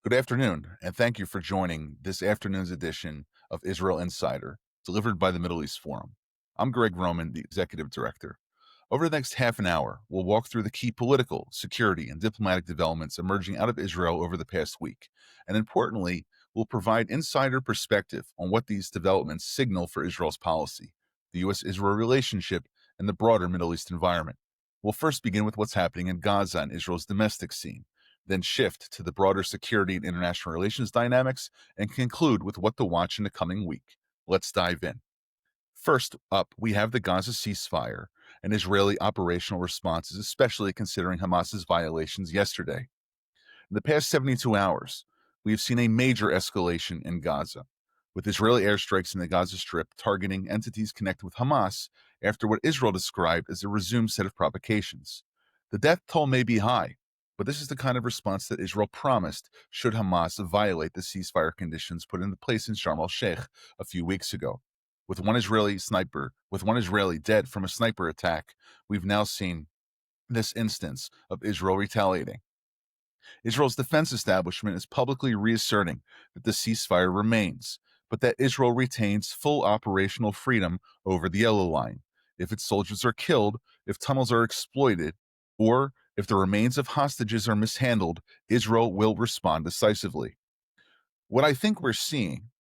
Good afternoon, and thank you for joining this afternoon's edition of Israel Insider, delivered by the Middle East Forum. I'm Gregg Roman, the Executive Director. Over the next half an hour, we'll walk through the key political, security, and diplomatic developments emerging out of Israel over the past week. And importantly, we'll provide insider perspective on what these developments signal for Israel's policy, the U.S. Israel relationship, and the broader Middle East environment. We'll first begin with what's happening in Gaza and Israel's domestic scene, then shift to the broader security and international relations dynamics, and conclude with what to watch in the coming week. Let's dive in. First up, we have the Gaza ceasefire and Israeli operational responses, especially considering Hamas's violations yesterday. In the past 72 hours, we have seen a major escalation in Gaza, with Israeli airstrikes in the Gaza Strip targeting entities connected with Hamas after what Israel described as a resumed set of provocations. The death toll may be high, but this is the kind of response that Israel promised should Hamas violate the ceasefire conditions put into place in Sharm el-Sheikh a few weeks ago. With one Israeli dead from a sniper attack, we've now seen this instance of Israel retaliating. Israel's defense establishment is publicly reasserting that the ceasefire remains, but that Israel retains full operational freedom over the yellow line. If its soldiers are killed, if tunnels are exploited, or if the remains of hostages are mishandled, Israel will respond decisively. What I think we're seeing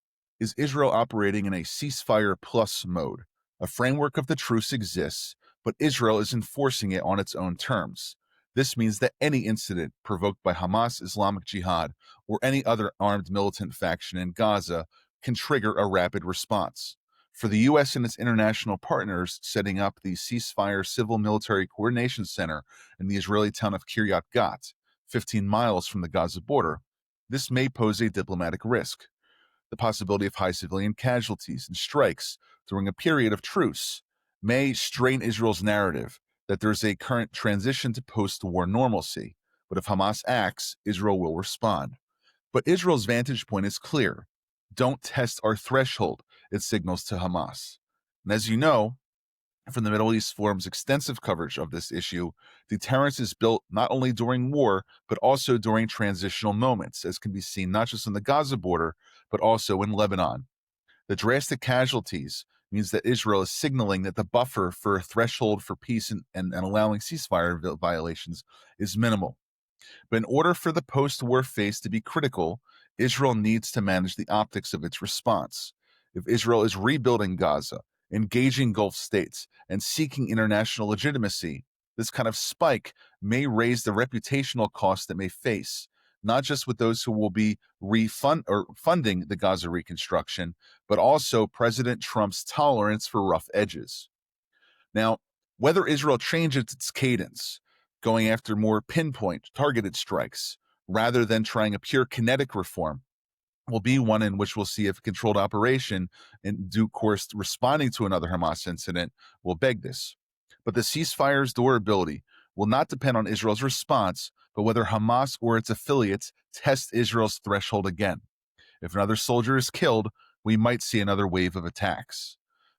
is Israel operating in a ceasefire plus mode. A framework of the truce exists, but Israel is enforcing it on its own terms. This means that any incident provoked by Hamas, Islamic Jihad, or any other armed militant faction in Gaza can trigger a rapid response. For the U.S. and its international partners setting up the Ceasefire Civil Military Coordination Center in the Israeli town of Kiryat Gat, 15 miles from the Gaza border, this may pose a diplomatic risk. The possibility of high civilian casualties and strikes during a period of truce may strain Israel's narrative that there's a current transition to post-war normalcy. But if Hamas acts, Israel will respond. But Israel's vantage point is clear. Don't test our threshold, it signals to Hamas. And as you know, from the Middle East Forum's extensive coverage of this issue, deterrence is built not only during war, but also during transitional moments, as can be seen not just on the Gaza border, but also in Lebanon. The drastic casualties means that Israel is signaling that the buffer for a threshold for peace and allowing ceasefire violations is minimal. But in order for the post-war phase to be critical, Israel needs to manage the optics of its response. If Israel is rebuilding Gaza, engaging Gulf states, and seeking international legitimacy, this kind of spike may raise the reputational cost it may face, not just with those who will be funding the Gaza reconstruction, but also President Trump's tolerance for rough edges. Now, whether Israel changes its cadence, going after more pinpoint, targeted strikes, rather than trying a pure kinetic reform, will be one in which we'll see if a controlled operation in due course responding to another Hamas incident will beg this. But the ceasefire's durability will not depend on Israel's response, but whether Hamas or its affiliates test Israel's threshold again. If another soldier is killed, we might see another wave of attacks.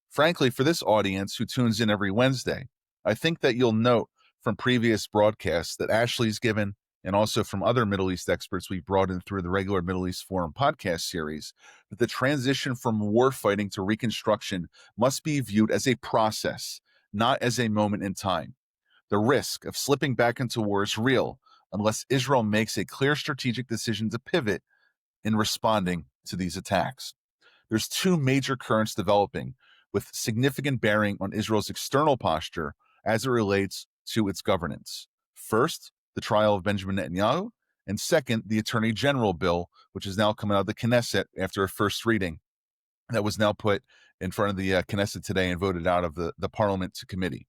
Frankly, for this audience who tunes in every Wednesday, I think that you'll note from previous broadcasts that Ashley's given, and also from other Middle East experts we've brought in through the regular Middle East Forum podcast series, that the transition from war fighting to reconstruction must be viewed as a process, not as a moment in time. The risk of slipping back into war is real unless Israel makes a clear strategic decision to pivot in responding to these attacks. There's two major currents developing with significant bearing on Israel's external posture as it relates to its governance. First, the trial of Benjamin Netanyahu, and second, the Attorney General bill, which is now coming out of the Knesset after a first reading that was now put in front of the Knesset today and voted out of the Parliament to committee.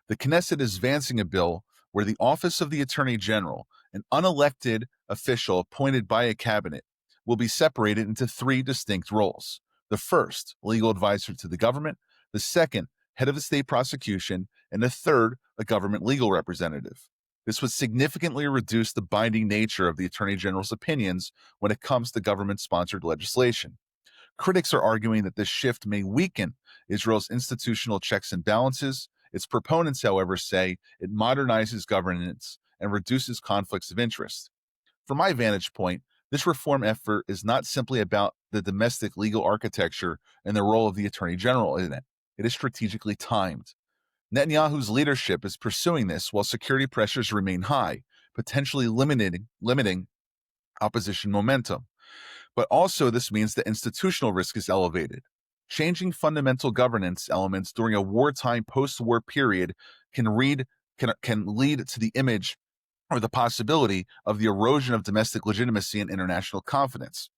The Knesset is advancing a bill where the office of the Attorney General, an unelected official appointed by a cabinet, will be separated into three distinct roles. The first, legal advisor to the government; the second, head of the state prosecution; and the third, a government legal representative. This would significantly reduce the binding nature of the Attorney General's opinions when it comes to government-sponsored legislation. Critics are arguing that this shift may weaken Israel's institutional checks and balances. Its proponents, however, say it modernizes governance and reduces conflicts of interest. From my vantage point, This reform effort is not simply about the domestic legal architecture and the role of the Attorney General in it. It is strategically timed. Netanyahu's leadership is pursuing this while security pressures remain high, potentially limiting opposition momentum. But also, this means that institutional risk is elevated. Changing fundamental governance elements during a wartime post-war period can lead to the image or the possibility of the erosion of domestic legitimacy and international confidence.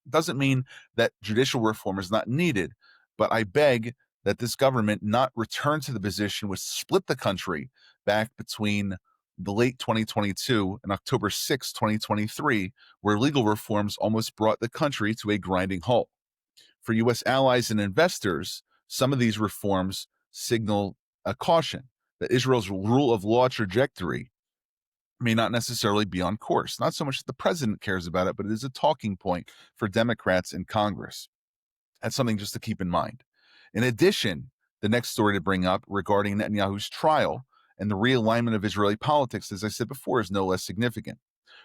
It doesn't mean that judicial reform is not needed, but I beg that this government not return to the position which split the country back between the late 2022 and October 6, 2023, where legal reforms almost brought the country to a grinding halt. For U.S. allies and investors, some of these reforms signal a caution that Israel's rule of law trajectory may not necessarily be on course. Not so much that the president cares about it, but it is a talking point for Democrats in Congress. That's something just to keep in mind. In addition, the next story to bring up regarding Netanyahu's trial and the realignment of Israeli politics, as I said before, is no less significant.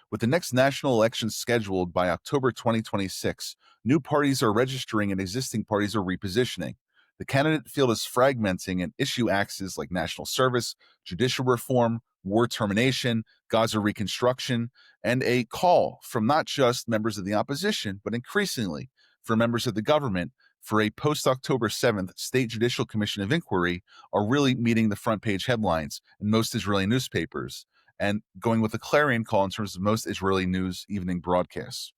With the next national election scheduled by October 2026, new parties are registering and existing parties are repositioning. The candidate field is fragmenting, and issue axes like national service, judicial reform, war termination, Gaza reconstruction, and a call from not just members of the opposition, but increasingly for members of the government for a post-October 7th State Judicial Commission of Inquiry are really meeting the front page headlines in most Israeli newspapers and going with a clarion call in terms of most Israeli news evening broadcasts.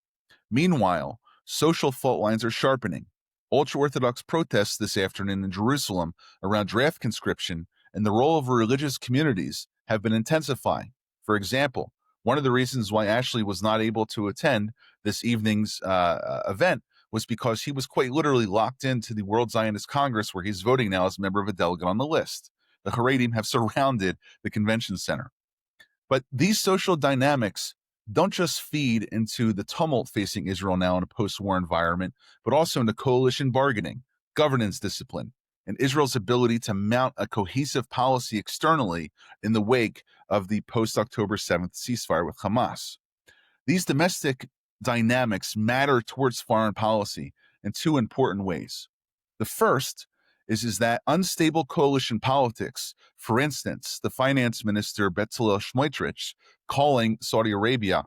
Meanwhile, social fault lines are sharpening. Ultra-Orthodox protests this afternoon in Jerusalem around draft conscription and the role of religious communities have been intensifying. For example, one of the reasons why Ashley was not able to attend this evening's event was because he was quite literally locked into the World Zionist Congress, where he's voting now as a member of a delegate on the list. The Haredim have surrounded the convention center. But these social dynamics don't just feed into the tumult facing Israel now in a post-war environment, but also into coalition bargaining, governance discipline, and Israel's ability to mount a cohesive policy externally in the wake of the post-October 7th ceasefire with Hamas. These domestic dynamics matter towards foreign policy in two important ways. The first is that unstable coalition politics, for instance, the finance minister Bezalel Smotrich calling Saudi Arabia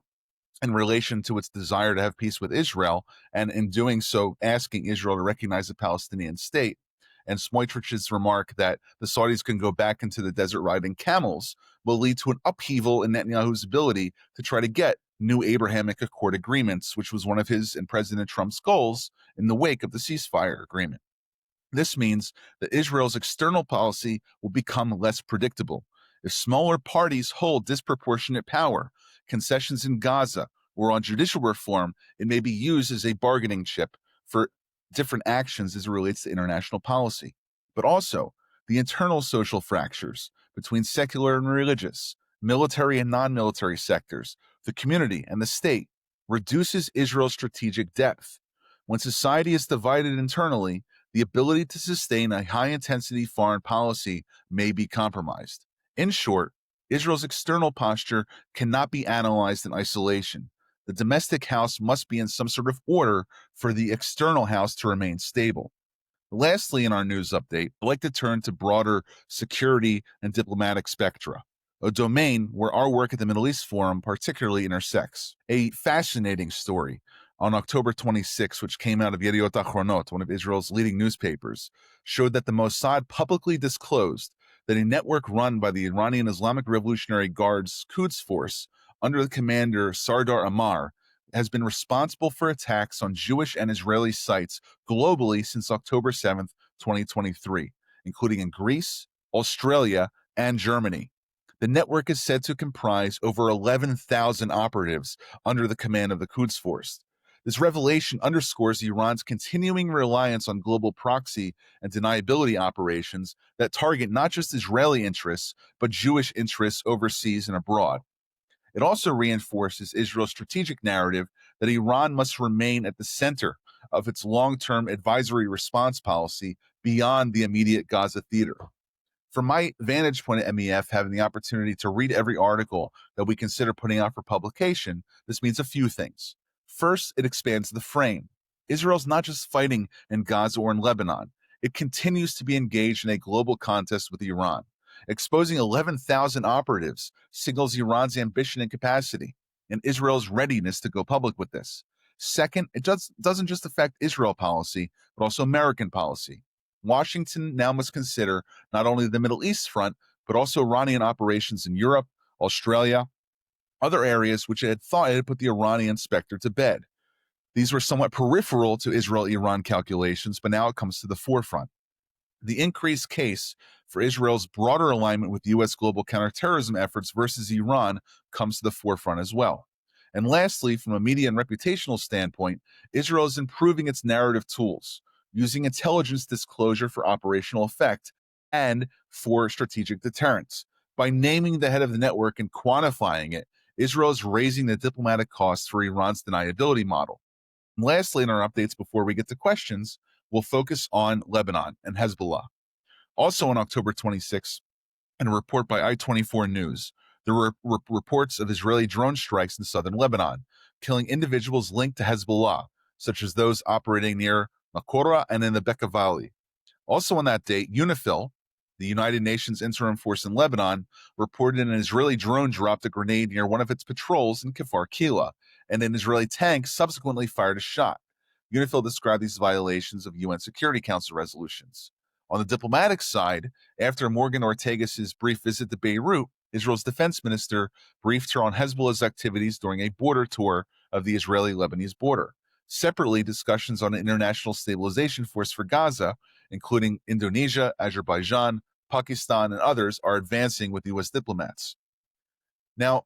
in relation to its desire to have peace with Israel, and in doing so asking Israel to recognize a Palestinian state, and Smotrich's remark that the Saudis can go back into the desert riding camels will lead to an upheaval in Netanyahu's ability to try to get new Abrahamic Accord agreements, which was one of his and President Trump's goals in the wake of the ceasefire agreement. This means that Israel's external policy will become less predictable. If smaller parties hold disproportionate power, concessions in Gaza, or on judicial reform, it may be used as a bargaining chip for different actions as it relates to international policy. But also, the internal social fractures between secular and religious, military and non-military sectors, the community and the state, reduces Israel's strategic depth. When society is divided internally, the ability to sustain a high-intensity foreign policy may be compromised. In short, Israel's external posture cannot be analyzed in isolation. The domestic house must be in some sort of order for the external house to remain stable. Lastly, in our news update, I'd like to turn to broader security and diplomatic spectra, a domain where our work at the Middle East Forum particularly intersects. A fascinating story on October 26, which came out of Yediot Achronot, one of Israel's leading newspapers, showed that the Mossad publicly disclosed that a network run by the Iranian Islamic Revolutionary Guard's Quds Force under the commander Sardar Amar has been responsible for attacks on Jewish and Israeli sites globally since October 7th, 2023, including in Greece, Australia, and Germany. The network is said to comprise over 11,000 operatives under the command of the Quds Force. This revelation underscores Iran's continuing reliance on global proxy and deniability operations that target not just Israeli interests, but Jewish interests overseas and abroad. It also reinforces Israel's strategic narrative that Iran must remain at the center of its long-term advisory response policy beyond the immediate Gaza theater. From my vantage point at MEF, having the opportunity to read every article that we consider putting out for publication, this means a few things. First, it expands the frame. Israel's not just fighting in Gaza or in Lebanon. It continues to be engaged in a global contest with Iran. Exposing 11,000 operatives signals Iran's ambition and capacity, and Israel's readiness to go public with this. Second, it doesn't just affect Israel policy, but also American policy. Washington now must consider not only the Middle East front, but also Iranian operations in Europe, Australia, other areas which it had thought it had put the Iranian specter to bed. These were somewhat peripheral to Israel-Iran calculations, but now it comes to the forefront. The increased case for Israel's broader alignment with U.S. global counterterrorism efforts versus Iran comes to the forefront as well. And lastly, from a media and reputational standpoint, Israel is improving its narrative tools, using intelligence disclosure for operational effect and for strategic deterrence. By naming the head of the network and quantifying it, Israel is raising the diplomatic costs for Iran's deniability model. And lastly, in our updates before we get to questions, we'll focus on Lebanon and Hezbollah. Also on October 26, in a report by I-24 News, there were reports of Israeli drone strikes in southern Lebanon, killing individuals linked to Hezbollah, such as those operating near Makora and in the Bekaa Valley. Also on that date, UNIFIL, the United Nations interim force in Lebanon, reported an Israeli drone dropped a grenade near one of its patrols in Kfar Kila, and an Israeli tank subsequently fired a shot. UNIFIL described these violations of UN Security Council resolutions. On the diplomatic side, after Morgan Ortagus' brief visit to Beirut, Israel's defense minister briefed her on Hezbollah's activities during a border tour of the Israeli-Lebanese border. Separately, discussions on an international stabilization force for Gaza, including Indonesia, Azerbaijan, Pakistan, and others, are advancing with U.S. diplomats. Now,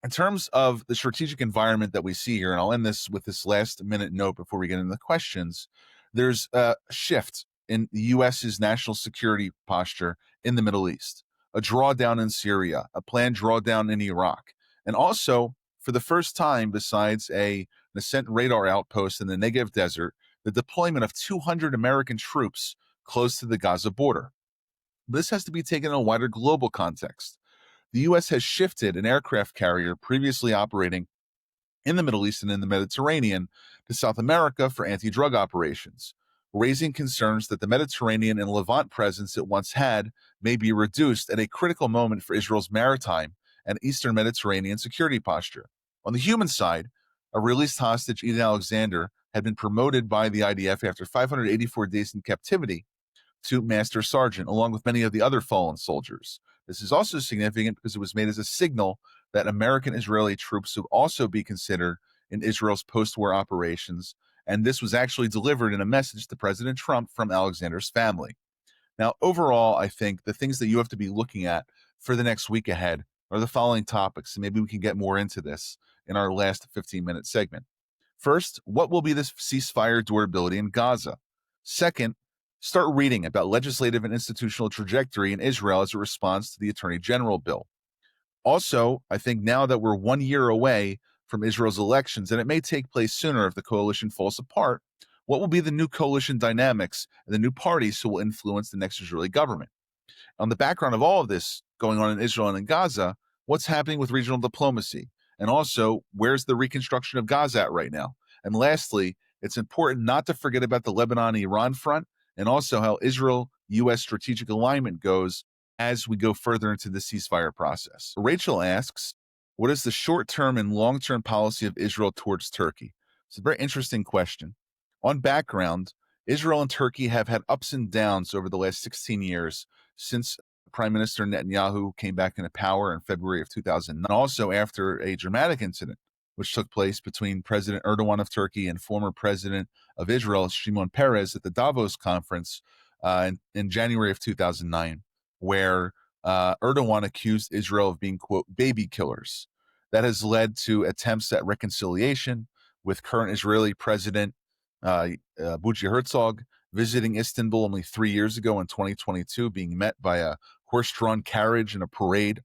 in terms of the strategic environment that we see here, and I'll end this with this last minute note before we get into the questions, there's a shift in the U.S.'s national security posture in the Middle East, a drawdown in Syria, a planned drawdown in Iraq, and also, for the first time, besides an ascent radar outpost in the Negev Desert, the deployment of 200 American troops close to the Gaza border. This has to be taken in a wider global context. The U.S. has shifted an aircraft carrier previously operating in the Middle East and in the Mediterranean to South America for anti-drug operations, raising concerns that the Mediterranean and Levant presence it once had may be reduced at a critical moment for Israel's maritime and Eastern Mediterranean security posture. On the human side, a released hostage, Eden Alexander, had been promoted by the IDF after 584 days in captivity to Master Sergeant, along with many of the other fallen soldiers. This is also significant because it was made as a signal that American Israeli troops would also be considered in Israel's post-war operations, and this was actually delivered in a message to President Trump from Alexander's family. Now, overall, I think the things that you have to be looking at for the next week ahead are the following topics, and maybe we can get more into this in our last 15-minute segment. First, what will be the ceasefire durability in Gaza? Second, start reading about legislative and institutional trajectory in Israel as a response to the Attorney General bill. Also, I think now that we're 1 year away from Israel's elections, and it may take place sooner if the coalition falls apart, what will be the new coalition dynamics and the new parties who will influence the next Israeli government? On the background of all of this going on in Israel and in Gaza, what's happening with regional diplomacy? And also, where's the reconstruction of Gaza at right now? And lastly, it's important not to forget about the Lebanon-Iran front and also how Israel-U.S. strategic alignment goes as we go further into the ceasefire process. Rachel asks, what is the short-term and long-term policy of Israel towards Turkey? It's a very interesting question. On background, Israel and Turkey have had ups and downs over the last 16 years since Prime Minister Netanyahu came back into power in February of 2009, also after a dramatic incident which took place between President Erdogan of Turkey and former President of Israel, Shimon Peres, at the Davos conference in January of 2009, where Erdogan accused Israel of being, quote, baby killers. That has led to attempts at reconciliation, with current Israeli President Bougie Herzog visiting Istanbul only 3 years ago in 2022, being met by a horse-drawn carriage and a parade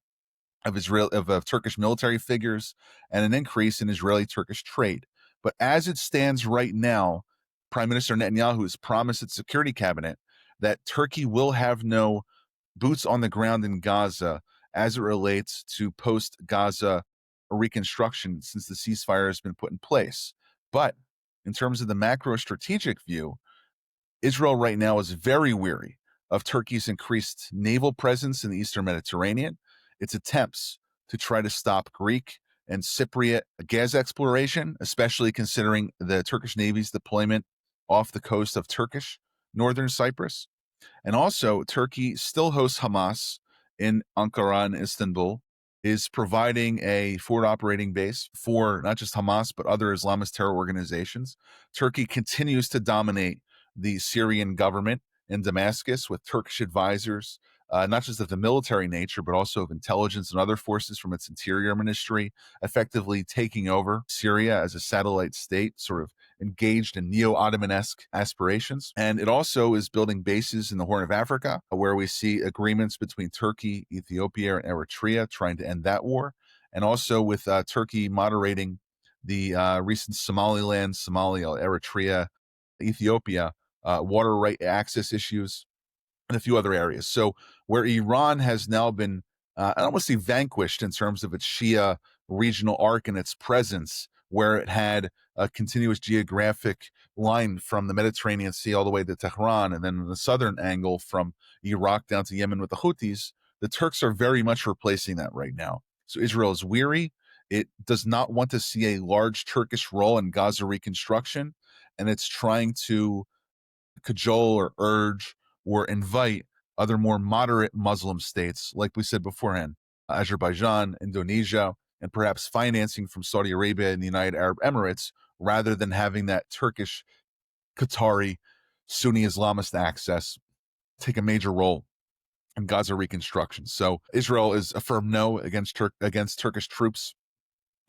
of Turkish military figures and an increase in Israeli-Turkish trade. But as it stands right now, Prime Minister Netanyahu has promised its security cabinet that Turkey will have no boots on the ground in Gaza as it relates to post-Gaza a reconstruction since the ceasefire has been put in place. But in terms of the macro strategic view, Israel right now is very weary of Turkey's increased naval presence in the Eastern Mediterranean, its attempts to try to stop Greek and Cypriot gas exploration, especially considering the Turkish Navy's deployment off the coast of Turkish northern Cyprus. And also, Turkey still hosts Hamas in Ankara and Istanbul, is providing a forward operating base for not just Hamas, but other Islamist terror organizations. Turkey continues to dominate the Syrian government in Damascus with Turkish advisors, not just of the military nature, but also of intelligence and other forces from its interior ministry, effectively taking over Syria as a satellite state, sort of engaged in neo-Ottoman-esque aspirations. And it also is building bases in the Horn of Africa, where we see agreements between Turkey, Ethiopia, and Eritrea trying to end that war. And also with Turkey moderating the recent Somaliland, Somalia, Eritrea, Ethiopia water right access issues, and a few other areas. So where Iran has now been, I don't want to say vanquished in terms of its Shia regional arc and its presence, where it had a continuous geographic line from the Mediterranean Sea all the way to Tehran, and then the southern angle from Iraq down to Yemen with the Houthis, the Turks are very much replacing that right now. So Israel is weary. It does not want to see a large Turkish role in Gaza reconstruction, and it's trying to cajole or urge or invite other more moderate Muslim states, like we said beforehand, Azerbaijan, Indonesia, and perhaps financing from Saudi Arabia and the United Arab Emirates, rather than having that Turkish, Qatari, Sunni Islamist access take a major role in Gaza reconstruction. So Israel is a firm no against Turkish troops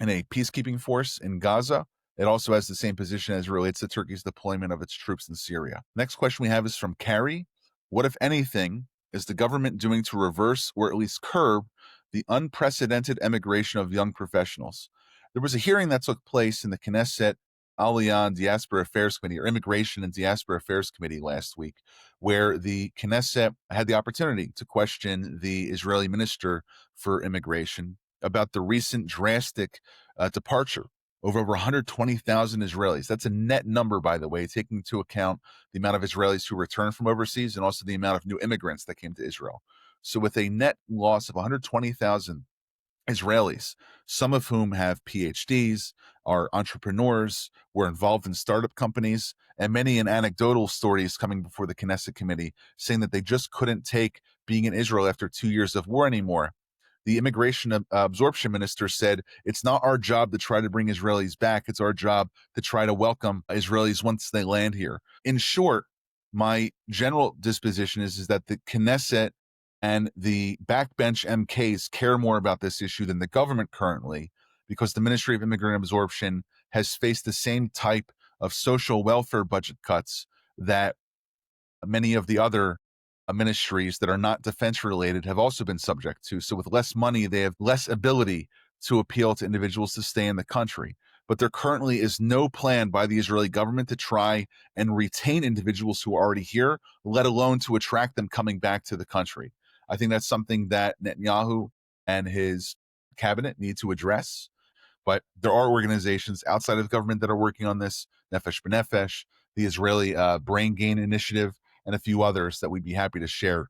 in a peacekeeping force in Gaza. It also has the same position as it relates to Turkey's deployment of its troops in Syria. Next question we have is from Carrie. What, if anything, is the government doing to reverse or at least curb the unprecedented emigration of young professionals? There was a hearing that took place in the Knesset Aliyah and Diaspora Affairs Committee, or Immigration and Diaspora Affairs Committee last week, where the Knesset had the opportunity to question the Israeli Minister for Immigration about the recent drastic departure of over 120,000 Israelis. That's a net number, by the way, taking into account the amount of Israelis who returned from overseas and also the amount of new immigrants that came to Israel. So with a net loss of 120,000 Israelis, some of whom have PhDs, are entrepreneurs, were involved in startup companies, and many in anecdotal stories coming before the Knesset committee saying that they just couldn't take being in Israel after 2 years of war anymore. The immigration absorption minister said, it's not our job to try to bring Israelis back. It's our job to try to welcome Israelis once they land here. In short, my general disposition is that the Knesset and the backbench MKs care more about this issue than the government currently, because the Ministry of Immigrant Absorption has faced the same type of social welfare budget cuts that many of the other ministries that are not defense related have also been subject to. So with less money, they have less ability to appeal to individuals to stay in the country. But there currently is no plan by the Israeli government to try and retain individuals who are already here, let alone to attract them coming back to the country. I think that's something that Netanyahu and his cabinet need to address. But there are organizations outside of government that are working on this, Nefesh B'Nefesh, the Israeli Brain Gain Initiative, and a few others that we'd be happy to share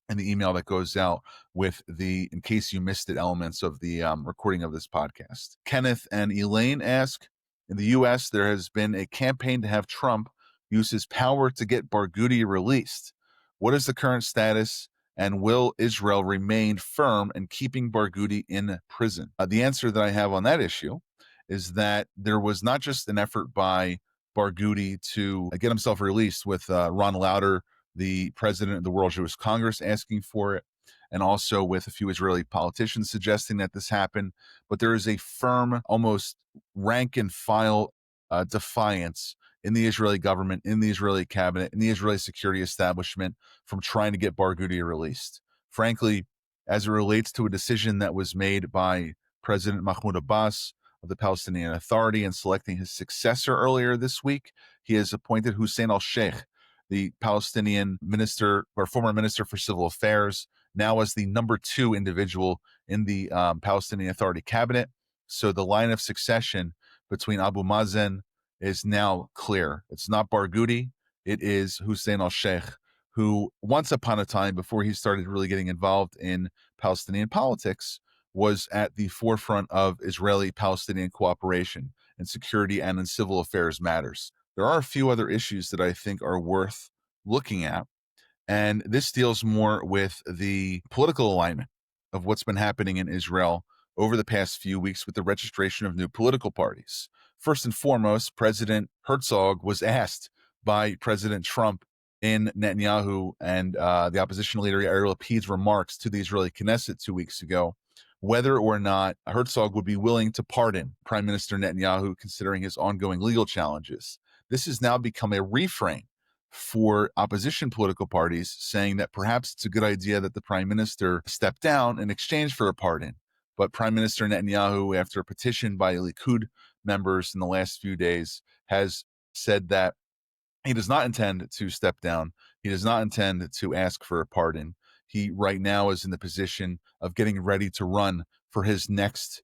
in the email that goes out with the, in case you missed it, elements of the recording of this podcast. Kenneth and Elaine ask, in the U.S., there has been a campaign to have Trump use his power to get Barghouti released. What is the current status, and will Israel remain firm in keeping Barghouti in prison? The answer that I have on that issue is that there was not just an effort by Barghouti to get himself released with Ron Lauder, the president of the World Jewish Congress, asking for it, and also with a few Israeli politicians suggesting that this happen. But there is a firm, almost rank and file defiance in the Israeli government, in the Israeli cabinet, in the Israeli security establishment from trying to get Barghouti released. Frankly, as it relates to a decision that was made by President Mahmoud Abbas of the Palestinian Authority in selecting his successor earlier this week, he has appointed Hussein al-Sheikh, the Palestinian minister or former minister for civil affairs, now as the number 2 individual in the Palestinian Authority cabinet. So the line of succession between Abu Mazen is now clear. It's not Barghouti, it is Hussein al-Sheikh, who once upon a time, before he started really getting involved in Palestinian politics, was at the forefront of Israeli-Palestinian cooperation in security and in civil affairs matters. There are a few other issues that I think are worth looking at, and this deals more with the political alignment of what's been happening in Israel over the past few weeks with the registration of new political parties. First and foremost, President Herzog was asked by President Trump in Netanyahu and the opposition leader Yair Lapid's remarks to the Israeli Knesset 2 weeks ago whether or not Herzog would be willing to pardon Prime Minister Netanyahu considering his ongoing legal challenges. This has now become a refrain for opposition political parties, saying that perhaps it's a good idea that the prime minister step down in exchange for a pardon. But Prime Minister Netanyahu, after a petition by Likud members in the last few days, has said that he does not intend to step down. He does not intend to ask for a pardon. He right now is in the position of getting ready to run for his next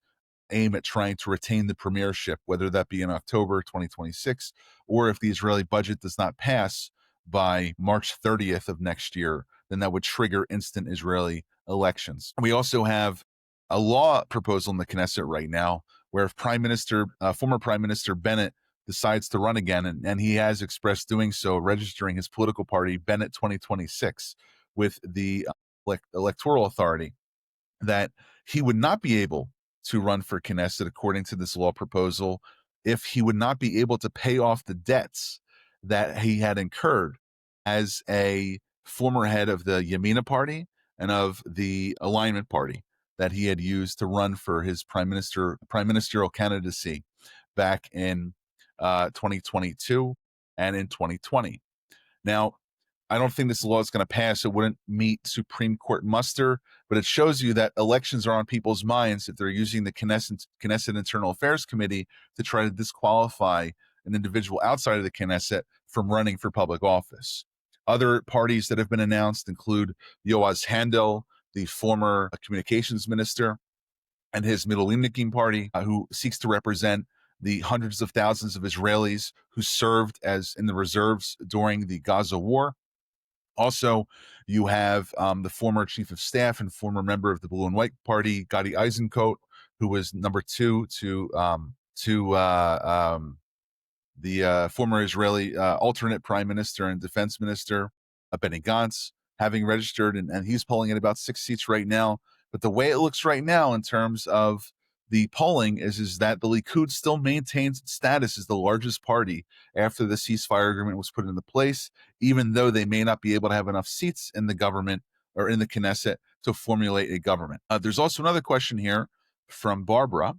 aim at trying to retain the premiership, whether that be in October 2026 or if the Israeli budget does not pass by March 30th of next year, then that would trigger instant Israeli elections. We also have a law proposal in the Knesset right now where if former Prime Minister Bennett decides to run again, and he has expressed doing so, registering his political party, Bennett 2026, with the electoral authority, that he would not be able to run for Knesset according to this law proposal if he would not be able to pay off the debts that he had incurred as a former head of the Yamina party and of the Alignment Party that he had used to run for his prime ministerial candidacy back in 2022 and in 2020. Now, I don't think this law is going to pass. It wouldn't meet Supreme Court muster, but it shows you that elections are on people's minds if they're using the Knesset Internal Affairs Committee to try to disqualify an individual outside of the Knesset from running for public office. Other parties that have been announced include Yoaz Handel, the former communications minister, and his Middle-Eastern party, who seeks to represent the hundreds of thousands of Israelis who served as in the reserves during the Gaza war. Also, you have the former chief of staff and former member of the Blue and White Party, Gadi Eisenkot, who was number two to the former Israeli alternate prime minister and defense minister, Benny Gantz, having registered, and he's polling at about 6 seats right now. But the way it looks right now in terms of the polling is that the Likud still maintains its status as the largest party after the ceasefire agreement was put into place, even though they may not be able to have enough seats in the government or in the Knesset to formulate a government. There's also another question here from Barbara,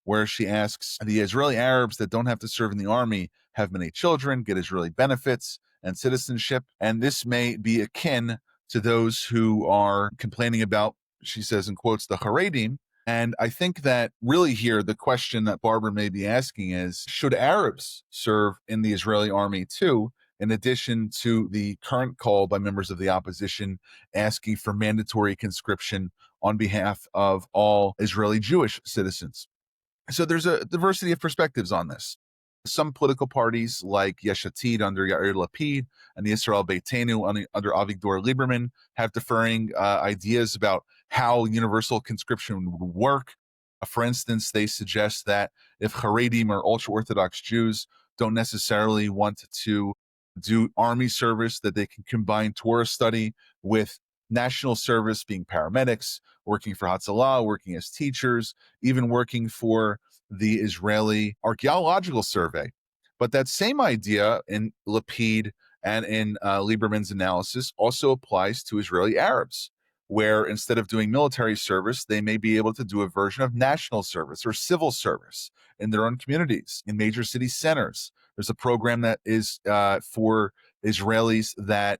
where she asks, the Israeli Arabs that don't have to serve in the army have many children, get Israeli benefits and citizenship, and this may be akin to those who are complaining about, she says in quotes, the Haredim. And I think that really here, the question that Barbara may be asking is, should Arabs serve in the Israeli army too, in addition to the current call by members of the opposition asking for mandatory conscription on behalf of all Israeli Jewish citizens? So there's a diversity of perspectives on this. Some political parties like Yesh Atid under Yair Lapid and the Israel Beitenu under Avigdor Lieberman have differing ideas about how universal conscription would work. For instance, they suggest that if Haredim or ultra-Orthodox Jews don't necessarily want to do army service, that they can combine Torah study with national service, being paramedics, working for Hatzalah, working as teachers, even working for the Israeli Archaeological Survey. But that same idea in Lapid and in Lieberman's analysis also applies to Israeli Arabs, where instead of doing military service, they may be able to do a version of national service or civil service in their own communities, in major city centers. There's a program that is for Israelis that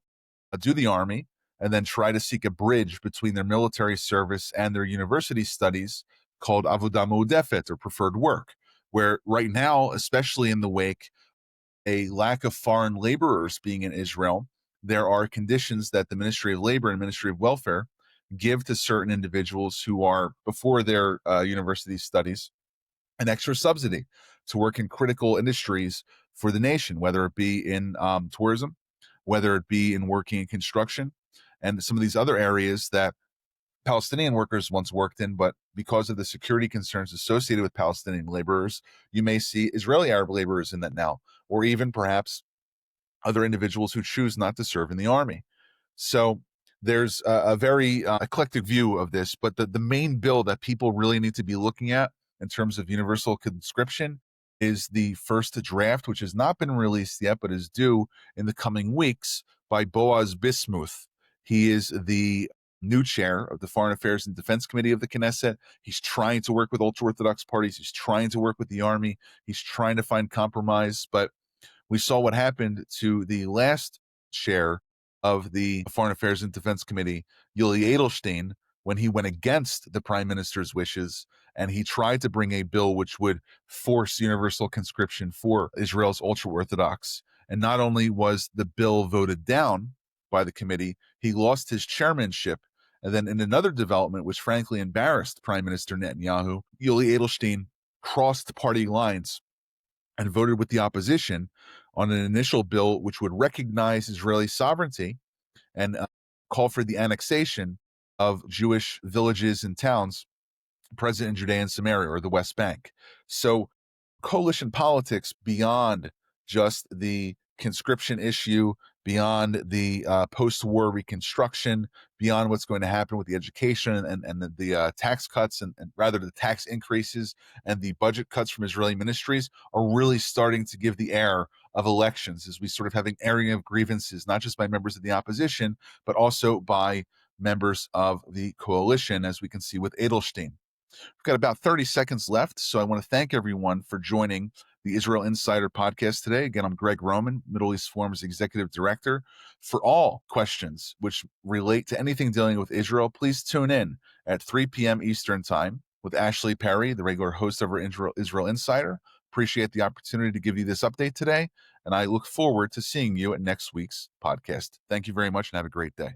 do the army and then try to seek a bridge between their military service and their university studies called Avodah Mu'adefet, or preferred work, where right now, especially in the wake a lack of foreign laborers being in Israel, there are conditions that the Ministry of Labor and Ministry of Welfare give to certain individuals who are before their university studies an extra subsidy to work in critical industries for the nation, whether it be in tourism, whether it be in working in construction, and some of these other areas that Palestinian workers once worked in, but because of the security concerns associated with Palestinian laborers, you may see Israeli Arab laborers in that now, or even perhaps other individuals who choose not to serve in the army. So there's a very eclectic view of this, but the main bill that people really need to be looking at in terms of universal conscription is the first draft, which has not been released yet, but is due in the coming weeks by Boaz Bismuth. He is the new chair of the Foreign Affairs and Defense Committee of the Knesset. He's trying to work with ultra-Orthodox parties. He's trying to work with the army. He's trying to find compromise, but we saw what happened to the last chair of the Foreign Affairs and Defense Committee, Yuli Edelstein, when he went against the prime minister's wishes and he tried to bring a bill which would force universal conscription for Israel's ultra Orthodox. And not only was the bill voted down by the committee, he lost his chairmanship. And then, in another development, which frankly embarrassed Prime Minister Netanyahu, Yuli Edelstein crossed party lines and voted with the opposition on an initial bill which would recognize Israeli sovereignty and call for the annexation of Jewish villages and towns present in Judea and Samaria, or the West Bank. So coalition politics beyond just the conscription issue, beyond the post-war reconstruction, beyond what's going to happen with the education and the tax cuts and rather the tax increases and the budget cuts from Israeli ministries are really starting to give the air of elections as we sort of have an airing of grievances, not just by members of the opposition, but also by members of the coalition, as we can see with Edelstein. We've got about 30 seconds left, so I want to thank everyone for joining the Israel Insider podcast today. Again, I'm Gregg Roman, Middle East Forum's Executive Director. For all questions which relate to anything dealing with Israel, please tune in at 3 p.m. Eastern Time with Ashley Perry, the regular host of our Israel Insider. Appreciate the opportunity to give you this update today, and I look forward to seeing you at next week's podcast. Thank you very much and have a great day.